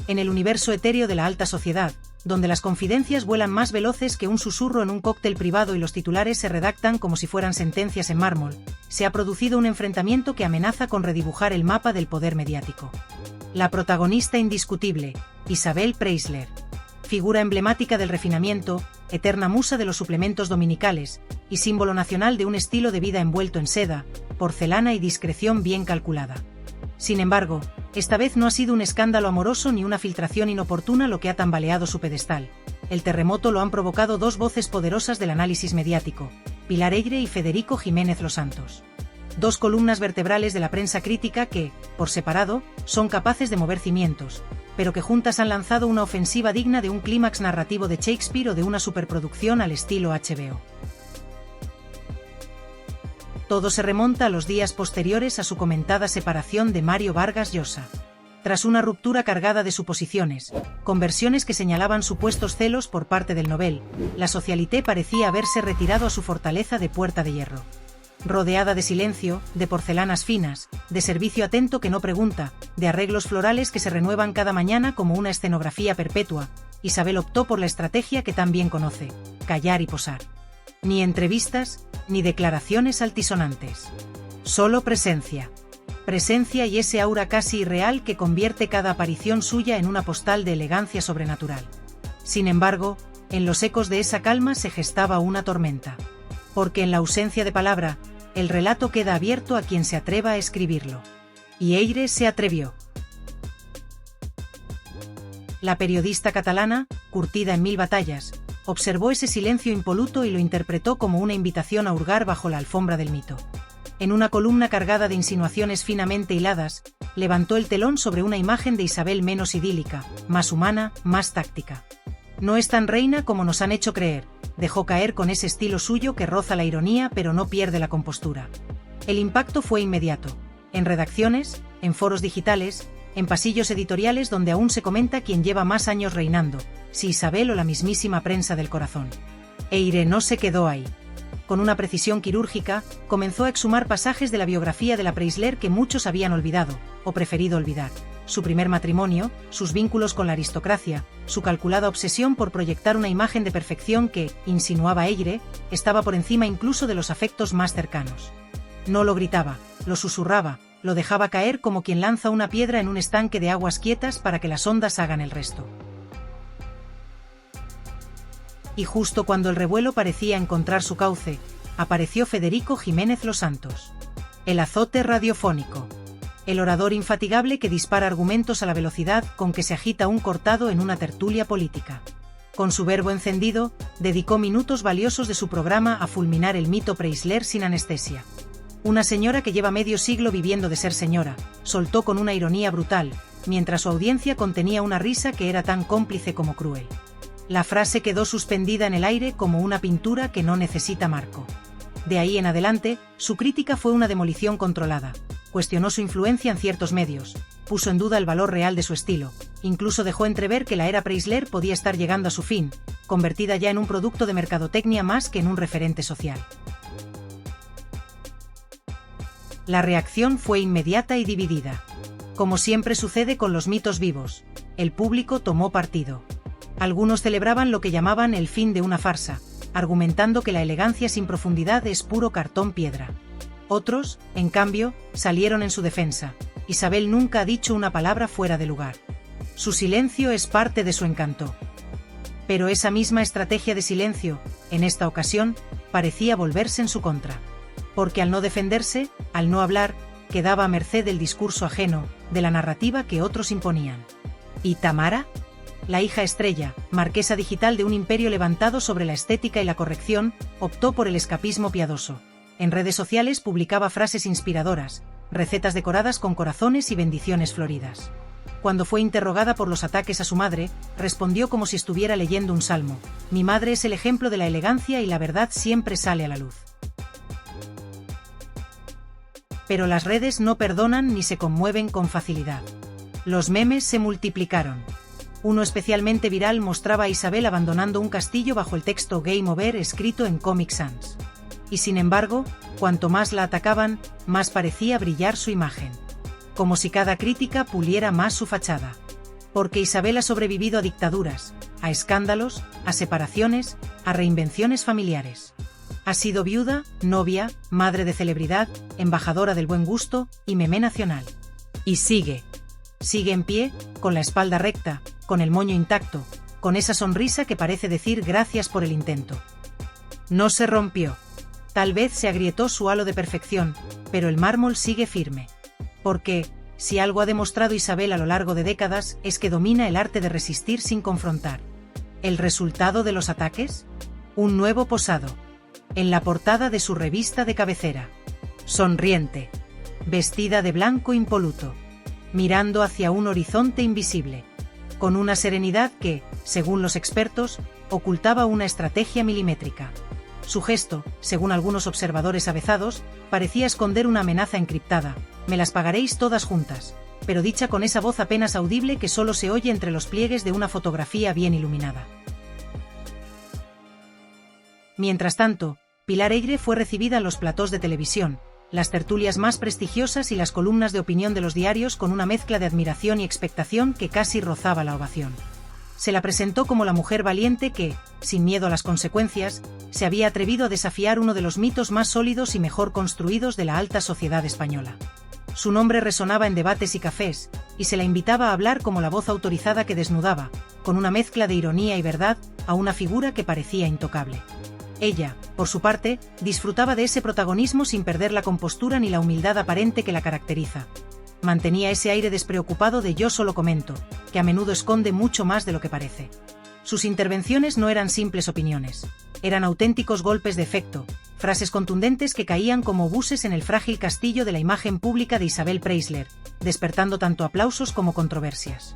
en el universo etéreo de la alta sociedad, donde las confidencias vuelan más veloces que un susurro en un cóctel privado y los titulares se redactan como si fueran sentencias en mármol, se ha producido un enfrentamiento que amenaza con redibujar el mapa del poder mediático. La protagonista indiscutible, Isabel Preisler. Figura emblemática del refinamiento, eterna musa de los suplementos dominicales, y símbolo nacional de un estilo de vida envuelto en seda, porcelana y discreción bien calculada. Sin embargo, esta vez no ha sido un escándalo amoroso ni una filtración inoportuna lo que ha tambaleado su pedestal. El terremoto lo han provocado dos voces poderosas del análisis mediático, Pilar Eyre y Federico Jiménez Los Santos. Dos columnas vertebrales de la prensa crítica que, por separado, son capaces de mover cimientos, pero que juntas han lanzado una ofensiva digna de un clímax narrativo de Shakespeare o de una superproducción al estilo HBO. Todo se remonta a los días posteriores a su comentada separación de Mario Vargas Llosa. Tras una ruptura cargada de suposiciones, con versiones que señalaban supuestos celos por parte del novel, la socialité parecía haberse retirado a su fortaleza de Puerta de Hierro. Rodeada de silencio, de porcelanas finas, de servicio atento que no pregunta, de arreglos florales que se renuevan cada mañana como una escenografía perpetua, Isabel optó por la estrategia que tan bien conoce: callar y posar. Ni entrevistas, ni declaraciones altisonantes. Solo presencia. Presencia y ese aura casi irreal que convierte cada aparición suya en una postal de elegancia sobrenatural. Sin embargo, en los ecos de esa calma se gestaba una tormenta. Porque en la ausencia de palabra, el relato queda abierto a quien se atreva a escribirlo. Y Eyre se atrevió. La periodista catalana, curtida en 1000 batallas, observó ese silencio impoluto y lo interpretó como una invitación a hurgar bajo la alfombra del mito. En una columna cargada de insinuaciones finamente hiladas, levantó el telón sobre una imagen de Isabel menos idílica, más humana, más táctica. No es tan reina como nos han hecho creer, dejó caer con ese estilo suyo que roza la ironía pero no pierde la compostura. El impacto fue inmediato. En redacciones, en foros digitales, en pasillos editoriales donde aún se comenta quién lleva más años reinando, si Isabel o la mismísima prensa del corazón. Eyre no se quedó ahí. Con una precisión quirúrgica, comenzó a exhumar pasajes de la biografía de la Preisler que muchos habían olvidado, o preferido olvidar. Su primer matrimonio, sus vínculos con la aristocracia, su calculada obsesión por proyectar una imagen de perfección que, insinuaba Eyre, estaba por encima incluso de los afectos más cercanos. No lo gritaba, lo susurraba, lo dejaba caer como quien lanza una piedra en un estanque de aguas quietas para que las ondas hagan el resto. Y justo cuando el revuelo parecía encontrar su cauce, apareció Federico Jiménez Los Santos. El azote radiofónico. El orador infatigable que dispara argumentos a la velocidad con que se agita un cortado en una tertulia política. Con su verbo encendido, dedicó minutos valiosos de su programa a fulminar el mito Preisler sin anestesia. Una señora que lleva medio siglo viviendo de ser señora, soltó con una ironía brutal, mientras su audiencia contenía una risa que era tan cómplice como cruel. La frase quedó suspendida en el aire como una pintura que no necesita marco. De ahí en adelante, su crítica fue una demolición controlada. Cuestionó su influencia en ciertos medios, puso en duda el valor real de su estilo, incluso dejó entrever que la era Preisler podía estar llegando a su fin, convertida ya en un producto de mercadotecnia más que en un referente social. La reacción fue inmediata y dividida. Como siempre sucede con los mitos vivos, el público tomó partido. Algunos celebraban lo que llamaban el fin de una farsa, argumentando que la elegancia sin profundidad es puro cartón piedra. Otros, en cambio, salieron en su defensa. Isabel nunca ha dicho una palabra fuera de lugar. Su silencio es parte de su encanto. Pero esa misma estrategia de silencio, en esta ocasión, parecía volverse en su contra. Porque al no defenderse, al no hablar, quedaba a merced del discurso ajeno, de la narrativa que otros imponían. ¿Y Tamara? La hija estrella, marquesa digital de un imperio levantado sobre la estética y la corrección, optó por el escapismo piadoso. En redes sociales publicaba frases inspiradoras, recetas decoradas con corazones y bendiciones floridas. Cuando fue interrogada por los ataques a su madre, respondió como si estuviera leyendo un salmo: «Mi madre es el ejemplo de la elegancia y la verdad siempre sale a la luz». Pero las redes no perdonan ni se conmueven con facilidad. Los memes se multiplicaron. Uno especialmente viral mostraba a Isabel abandonando un castillo bajo el texto Game Over escrito en Comic Sans. Y sin embargo, cuanto más la atacaban, más parecía brillar su imagen. Como si cada crítica puliera más su fachada. Porque Isabel ha sobrevivido a dictaduras, a escándalos, a separaciones, a reinvenciones familiares. Ha sido viuda, novia, madre de celebridad, embajadora del buen gusto y memé nacional. Y sigue. Sigue en pie, con la espalda recta, con el moño intacto, con esa sonrisa que parece decir gracias por el intento. No se rompió. Tal vez se agrietó su halo de perfección, pero el mármol sigue firme. Porque, si algo ha demostrado Isabel a lo largo de décadas, es que domina el arte de resistir sin confrontar. ¿El resultado de los ataques? Un nuevo posado. En la portada de su revista de cabecera. Sonriente. Vestida de blanco impoluto. Mirando hacia un horizonte invisible. Con una serenidad que, según los expertos, ocultaba una estrategia milimétrica. Su gesto, según algunos observadores avezados, parecía esconder una amenaza encriptada. Me las pagaréis todas juntas, pero dicha con esa voz apenas audible que solo se oye entre los pliegues de una fotografía bien iluminada. Mientras tanto, Pilar Eyre fue recibida en los platós de televisión, las tertulias más prestigiosas y las columnas de opinión de los diarios con una mezcla de admiración y expectación que casi rozaba la ovación. Se la presentó como la mujer valiente que, sin miedo a las consecuencias, se había atrevido a desafiar uno de los mitos más sólidos y mejor construidos de la alta sociedad española. Su nombre resonaba en debates y cafés, y se la invitaba a hablar como la voz autorizada que desnudaba, con una mezcla de ironía y verdad, a una figura que parecía intocable. Ella, por su parte, disfrutaba de ese protagonismo sin perder la compostura ni la humildad aparente que la caracteriza. Mantenía ese aire despreocupado de yo solo comento, que a menudo esconde mucho más de lo que parece. Sus intervenciones no eran simples opiniones, eran auténticos golpes de efecto, frases contundentes que caían como obuses en el frágil castillo de la imagen pública de Isabel Preisler, despertando tanto aplausos como controversias.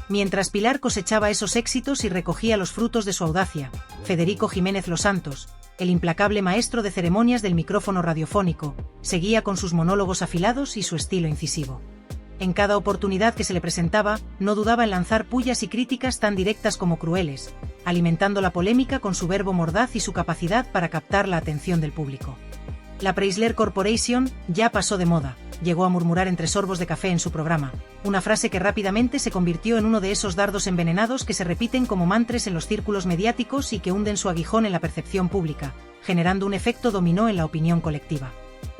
Mientras Pilar cosechaba esos éxitos y recogía los frutos de su audacia, Federico Jiménez Los Santos, el implacable maestro de ceremonias del micrófono radiofónico, seguía con sus monólogos afilados y su estilo incisivo. En cada oportunidad que se le presentaba, no dudaba en lanzar pullas y críticas tan directas como crueles, alimentando la polémica con su verbo mordaz y su capacidad para captar la atención del público. La Preisler Corporation ya pasó de moda, llegó a murmurar entre sorbos de café en su programa, una frase que rápidamente se convirtió en uno de esos dardos envenenados que se repiten como mantras en los círculos mediáticos y que hunden su aguijón en la percepción pública, generando un efecto dominó en la opinión colectiva.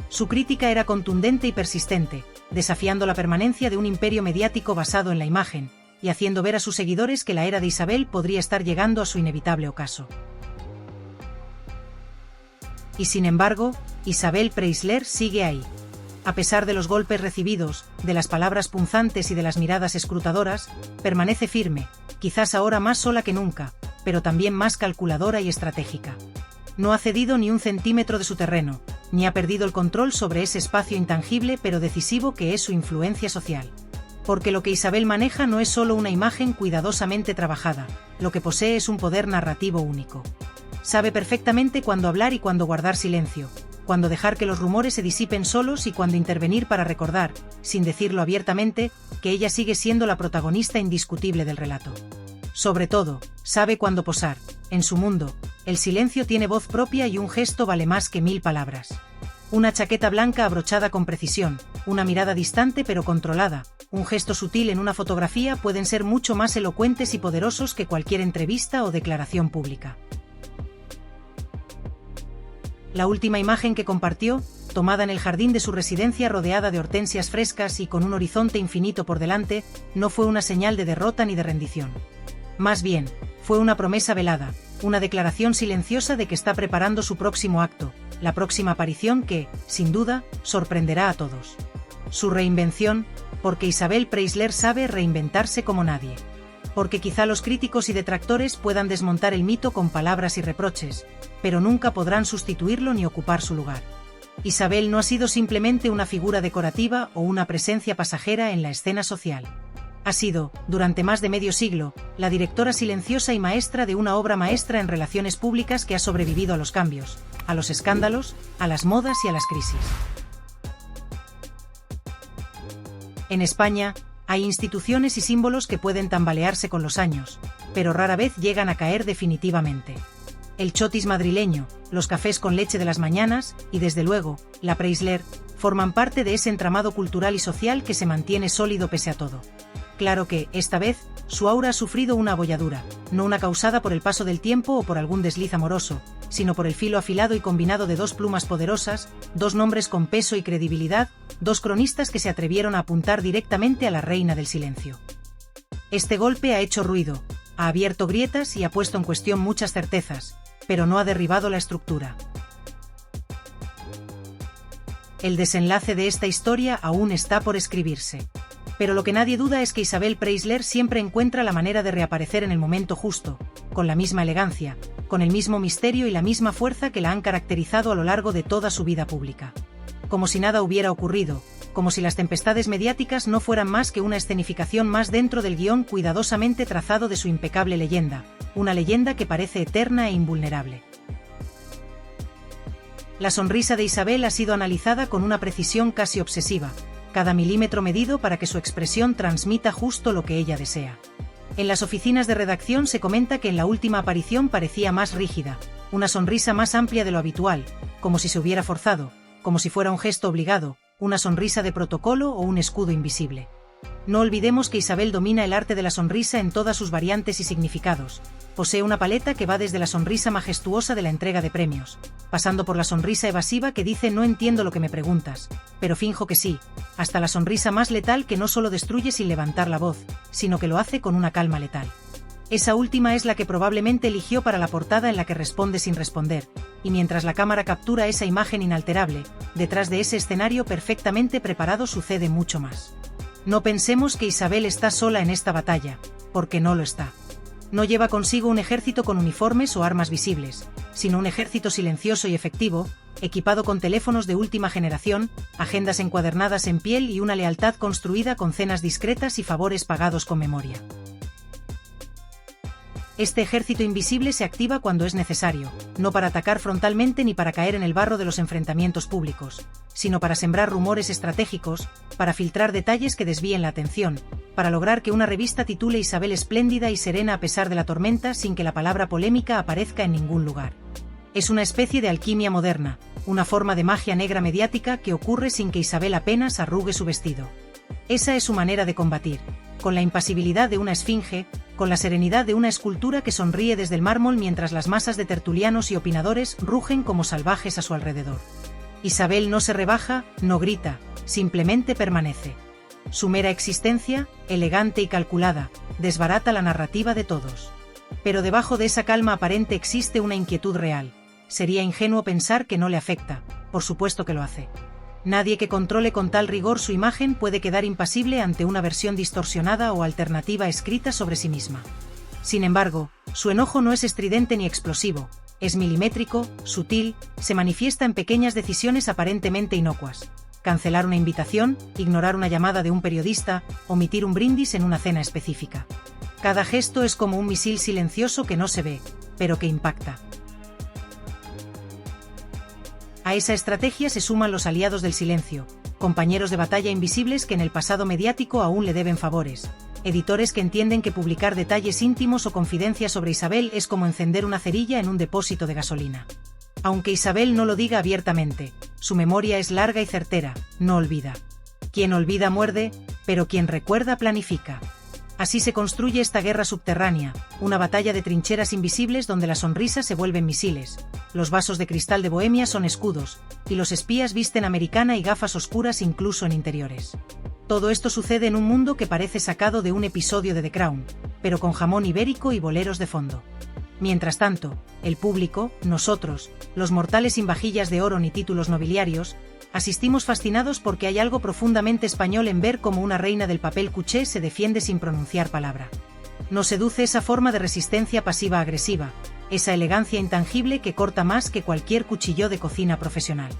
Su crítica era contundente y persistente, desafiando la permanencia de un imperio mediático basado en la imagen, y haciendo ver a sus seguidores que la era de Isabel podría estar llegando a su inevitable ocaso. Y sin embargo, Isabel Preisler sigue ahí. A pesar de los golpes recibidos, de las palabras punzantes y de las miradas escrutadoras, permanece firme, quizás ahora más sola que nunca, pero también más calculadora y estratégica. No ha cedido ni un centímetro de su terreno, ni ha perdido el control sobre ese espacio intangible pero decisivo que es su influencia social. Porque lo que Isabel maneja no es solo una imagen cuidadosamente trabajada, lo que posee es un poder narrativo único. Sabe perfectamente cuándo hablar y cuándo guardar silencio, cuándo dejar que los rumores se disipen solos y cuándo intervenir para recordar, sin decirlo abiertamente, que ella sigue siendo la protagonista indiscutible del relato. Sobre todo, sabe cuándo posar. En su mundo, el silencio tiene voz propia y un gesto vale más que 1000 palabras. Una chaqueta blanca abrochada con precisión, una mirada distante pero controlada, un gesto sutil en una fotografía pueden ser mucho más elocuentes y poderosos que cualquier entrevista o declaración pública. La última imagen que compartió, tomada en el jardín de su residencia rodeada de hortensias frescas y con un horizonte infinito por delante, no fue una señal de derrota ni de rendición. Más bien, fue una promesa velada, una declaración silenciosa de que está preparando su próximo acto, la próxima aparición que, sin duda, sorprenderá a todos. Su reinvención, porque Isabel Preisler sabe reinventarse como nadie. Porque quizá los críticos y detractores puedan desmontar el mito con palabras y reproches, pero nunca podrán sustituirlo ni ocupar su lugar. Isabel no ha sido simplemente una figura decorativa o una presencia pasajera en la escena social. Ha sido, durante más de medio siglo, la directora silenciosa y maestra de una obra maestra en relaciones públicas que ha sobrevivido a los cambios, a los escándalos, a las modas y a las crisis. En España, hay instituciones y símbolos que pueden tambalearse con los años, pero rara vez llegan a caer definitivamente. El chotis madrileño, los cafés con leche de las mañanas y, desde luego, la Preisler, forman parte de ese entramado cultural y social que se mantiene sólido pese a todo. Claro que, esta vez, su aura ha sufrido una abolladura, no una causada por el paso del tiempo o por algún desliz amoroso, sino por el filo afilado y combinado de dos plumas poderosas, dos nombres con peso y credibilidad, dos cronistas que se atrevieron a apuntar directamente a la reina del silencio. Este golpe ha hecho ruido, ha abierto grietas y ha puesto en cuestión muchas certezas, pero no ha derribado la estructura. El desenlace de esta historia aún está por escribirse. Pero lo que nadie duda es que Isabel Preisler siempre encuentra la manera de reaparecer en el momento justo, con la misma elegancia, con el mismo misterio y la misma fuerza que la han caracterizado a lo largo de toda su vida pública. Como si nada hubiera ocurrido, como si las tempestades mediáticas no fueran más que una escenificación más dentro del guión cuidadosamente trazado de su impecable leyenda, una leyenda que parece eterna e invulnerable. La sonrisa de Isabel ha sido analizada con una precisión casi obsesiva, cada milímetro medido para que su expresión transmita justo lo que ella desea. En las oficinas de redacción se comenta que en la última aparición parecía más rígida, una sonrisa más amplia de lo habitual, como si se hubiera forzado, como si fuera un gesto obligado, una sonrisa de protocolo o un escudo invisible. No olvidemos que Isabel domina el arte de la sonrisa en todas sus variantes y significados. Posee una paleta que va desde la sonrisa majestuosa de la entrega de premios, pasando por la sonrisa evasiva que dice no entiendo lo que me preguntas, pero finjo que sí, hasta la sonrisa más letal que no solo destruye sin levantar la voz, sino que lo hace con una calma letal. Esa última es la que probablemente eligió para la portada en la que responde sin responder, y mientras la cámara captura esa imagen inalterable, detrás de ese escenario perfectamente preparado sucede mucho más. No pensemos que Isabel está sola en esta batalla, porque no lo está. No lleva consigo un ejército con uniformes o armas visibles, sino un ejército silencioso y efectivo, equipado con teléfonos de última generación, agendas encuadernadas en piel y una lealtad construida con cenas discretas y favores pagados con memoria. Este ejército invisible se activa cuando es necesario, no para atacar frontalmente ni para caer en el barro de los enfrentamientos públicos, sino para sembrar rumores estratégicos, para filtrar detalles que desvíen la atención, para lograr que una revista titule Isabel espléndida y serena a pesar de la tormenta sin que la palabra polémica aparezca en ningún lugar. Es una especie de alquimia moderna, una forma de magia negra mediática que ocurre sin que Isabel apenas arrugue su vestido. Esa es su manera de combatir, con la impasibilidad de una esfinge, con la serenidad de una escultura que sonríe desde el mármol mientras las masas de tertulianos y opinadores rugen como salvajes a su alrededor. Isabel no se rebaja, no grita, simplemente permanece. Su mera existencia, elegante y calculada, desbarata la narrativa de todos. Pero debajo de esa calma aparente existe una inquietud real. Sería ingenuo pensar que no le afecta, por supuesto que lo hace. Nadie que controle con tal rigor su imagen puede quedar impasible ante una versión distorsionada o alternativa escrita sobre sí misma. Sin embargo, su enojo no es estridente ni explosivo, es milimétrico, sutil, se manifiesta en pequeñas decisiones aparentemente inocuas. Cancelar una invitación, ignorar una llamada de un periodista, omitir un brindis en una cena específica. Cada gesto es como un misil silencioso que no se ve, pero que impacta. A esa estrategia se suman los aliados del silencio, compañeros de batalla invisibles que en el pasado mediático aún le deben favores, editores que entienden que publicar detalles íntimos o confidencias sobre Isabel es como encender una cerilla en un depósito de gasolina. Aunque Isabel no lo diga abiertamente, su memoria es larga y certera, no olvida. Quien olvida muerde, pero quien recuerda planifica. Así se construye esta guerra subterránea, una batalla de trincheras invisibles donde las sonrisas se vuelven misiles, los vasos de cristal de Bohemia son escudos, y los espías visten americana y gafas oscuras incluso en interiores. Todo esto sucede en un mundo que parece sacado de un episodio de The Crown, pero con jamón ibérico y boleros de fondo. Mientras tanto, el público, nosotros, los mortales sin vajillas de oro ni títulos nobiliarios, asistimos fascinados porque hay algo profundamente español en ver cómo una reina del papel cuché se defiende sin pronunciar palabra. Nos seduce esa forma de resistencia pasiva-agresiva, esa elegancia intangible que corta más que cualquier cuchillo de cocina profesional.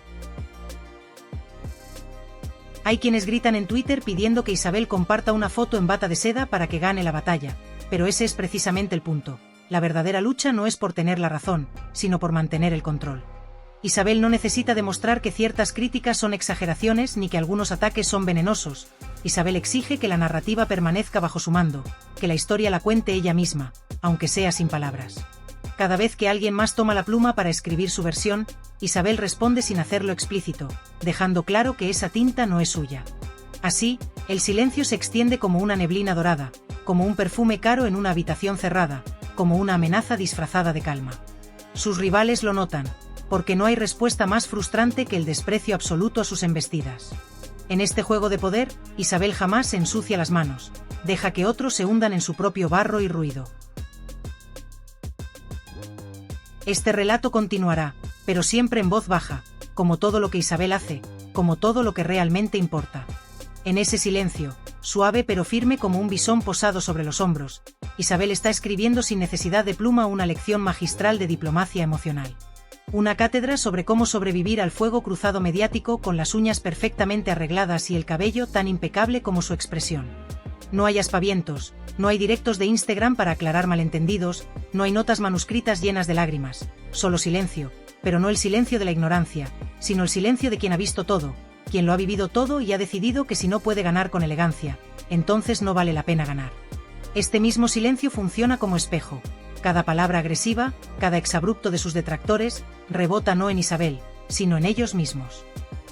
Hay quienes gritan en Twitter pidiendo que Isabel comparta una foto en bata de seda para que gane la batalla, pero ese es precisamente el punto. La verdadera lucha no es por tener la razón, sino por mantener el control. Isabel no necesita demostrar que ciertas críticas son exageraciones ni que algunos ataques son venenosos. Isabel exige que la narrativa permanezca bajo su mando, que la historia la cuente ella misma, aunque sea sin palabras. Cada vez que alguien más toma la pluma para escribir su versión, Isabel responde sin hacerlo explícito, dejando claro que esa tinta no es suya. Así, el silencio se extiende como una neblina dorada, como un perfume caro en una habitación cerrada, como una amenaza disfrazada de calma. Sus rivales lo notan, porque no hay respuesta más frustrante que el desprecio absoluto a sus embestidas. En este juego de poder, Isabel jamás se ensucia las manos, deja que otros se hundan en su propio barro y ruido. Este relato continuará, pero siempre en voz baja, como todo lo que Isabel hace, como todo lo que realmente importa. En ese silencio, suave pero firme como un bisón posado sobre los hombros, Isabel está escribiendo sin necesidad de pluma una lección magistral de diplomacia emocional. Una cátedra sobre cómo sobrevivir al fuego cruzado mediático con las uñas perfectamente arregladas y el cabello tan impecable como su expresión. No hay aspavientos, no hay directos de Instagram para aclarar malentendidos, no hay notas manuscritas llenas de lágrimas, solo silencio, pero no el silencio de la ignorancia, sino el silencio de quien ha visto todo, quien lo ha vivido todo y ha decidido que si no puede ganar con elegancia, entonces no vale la pena ganar. Este mismo silencio funciona como espejo. Cada palabra agresiva, cada exabrupto de sus detractores, rebota no en Isabel, sino en ellos mismos.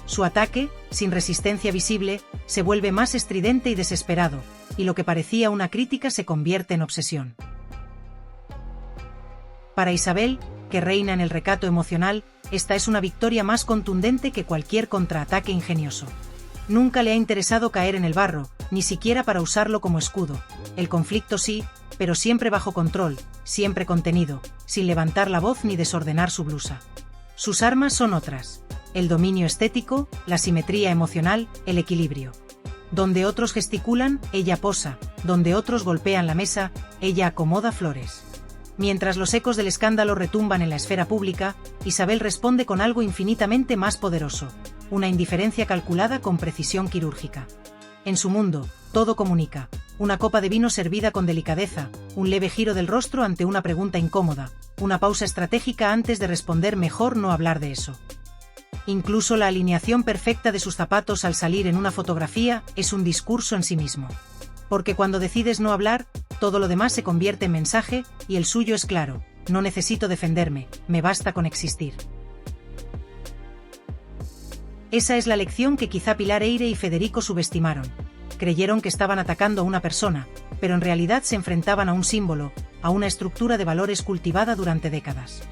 Su ataque, sin resistencia visible, se vuelve más estridente y desesperado, y lo que parecía una crítica se convierte en obsesión. Para Isabel, que reina en el recato emocional, esta es una victoria más contundente que cualquier contraataque ingenioso. Nunca le ha interesado caer en el barro, ni siquiera para usarlo como escudo. El conflicto sí, pero siempre bajo control, siempre contenido, sin levantar la voz ni desordenar su blusa. Sus armas son otras: el dominio estético, la simetría emocional, el equilibrio. Donde otros gesticulan, ella posa; donde otros golpean la mesa, ella acomoda flores. Mientras los ecos del escándalo retumban en la esfera pública, Isabel responde con algo infinitamente más poderoso: una indiferencia calculada con precisión quirúrgica. En su mundo, todo comunica: una copa de vino servida con delicadeza, un leve giro del rostro ante una pregunta incómoda, una pausa estratégica antes de responder mejor no hablar de eso. Incluso la alineación perfecta de sus zapatos al salir en una fotografía es un discurso en sí mismo. Porque cuando decides no hablar, todo lo demás se convierte en mensaje, y el suyo es claro: no necesito defenderme, me basta con existir. Esa es la lección que quizá Pilar Eyre y Federico subestimaron. Creyeron que estaban atacando a una persona, pero en realidad se enfrentaban a un símbolo, a una estructura de valores cultivada durante décadas.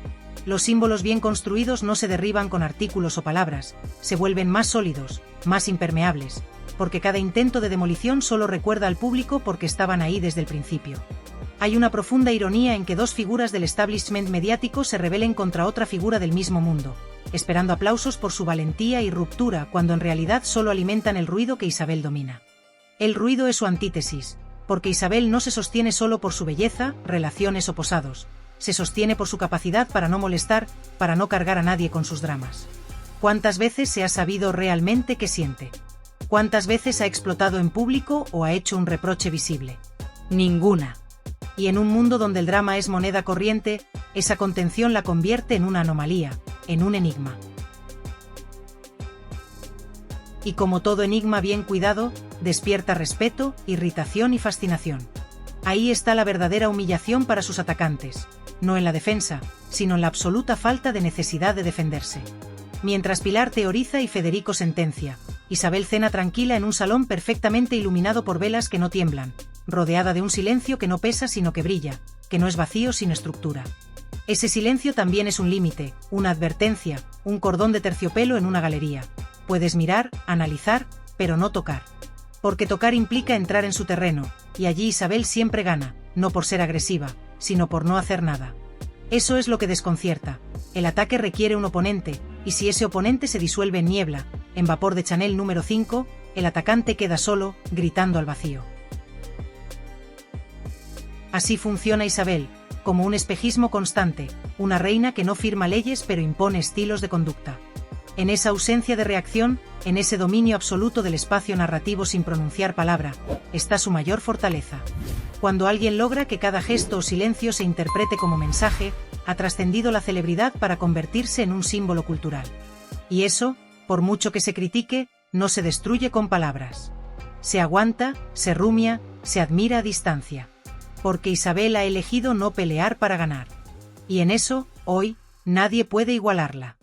Los símbolos bien construidos no se derriban con artículos o palabras, se vuelven más sólidos, más impermeables, porque cada intento de demolición solo recuerda al público porque estaban ahí desde el principio. Hay una profunda ironía en que dos figuras del establishment mediático se rebelen contra otra figura del mismo mundo, esperando aplausos por su valentía y ruptura cuando en realidad solo alimentan el ruido que Isabel domina. El ruido es su antítesis, porque Isabel no se sostiene solo por su belleza, relaciones o posados, se sostiene por su capacidad para no molestar, para no cargar a nadie con sus dramas. ¿Cuántas veces se ha sabido realmente qué siente? ¿Cuántas veces ha explotado en público o ha hecho un reproche visible? Ninguna. Y en un mundo donde el drama es moneda corriente, esa contención la convierte en una anomalía, en un enigma. Y como todo enigma bien cuidado, despierta respeto, irritación y fascinación. Ahí está la verdadera humillación para sus atacantes, no en la defensa, sino en la absoluta falta de necesidad de defenderse. Mientras Pilar teoriza y Federico sentencia, Isabel cena tranquila en un salón perfectamente iluminado por velas que no tiemblan, rodeada de un silencio que no pesa sino que brilla, que no es vacío sino estructura. Ese silencio también es un límite, una advertencia, un cordón de terciopelo en una galería. Puedes mirar, analizar, pero no tocar. Porque tocar implica entrar en su terreno, y allí Isabel siempre gana, no por ser agresiva, sino por no hacer nada. Eso es lo que desconcierta. El ataque requiere un oponente, y si ese oponente se disuelve en niebla, en vapor de Chanel número 5, el atacante queda solo, gritando al vacío. Así funciona Isabel, como un espejismo constante, una reina que no firma leyes pero impone estilos de conducta. En esa ausencia de reacción, en ese dominio absoluto del espacio narrativo sin pronunciar palabra, está su mayor fortaleza. Cuando alguien logra que cada gesto o silencio se interprete como mensaje, ha trascendido la celebridad para convertirse en un símbolo cultural. Y eso, por mucho que se critique, no se destruye con palabras. Se aguanta, se rumia, se admira a distancia. Porque Isabel ha elegido no pelear para ganar. Y en eso, hoy, nadie puede igualarla.